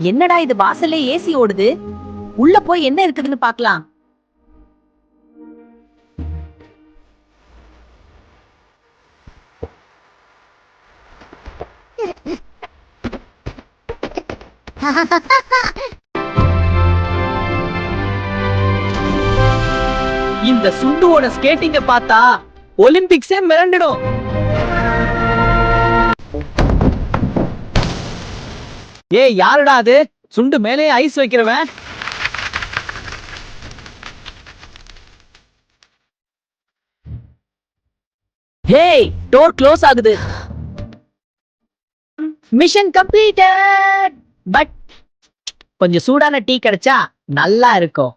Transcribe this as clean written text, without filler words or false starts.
என்னடா இது வாசல்ல ஏசி ஓடுது. உள்ள போய் என்ன இருக்குதுன்னு பாக்கலாம். இந்த சுண்டுவோட ஸ்கேட்டிங்க பார்த்தா ஒலிம்பிக்ஸே மிரண்டிடும். ஏய் யாருடா அது? சுண்டு மேலே ஐஸ் வைக்கிறவன். ஹேய், டோர் க்ளோஸ் ஆகுது. Mission completed. பட் கொஞ்சம் சூடான டீ கிடைச்சா நல்லா இருக்கும்.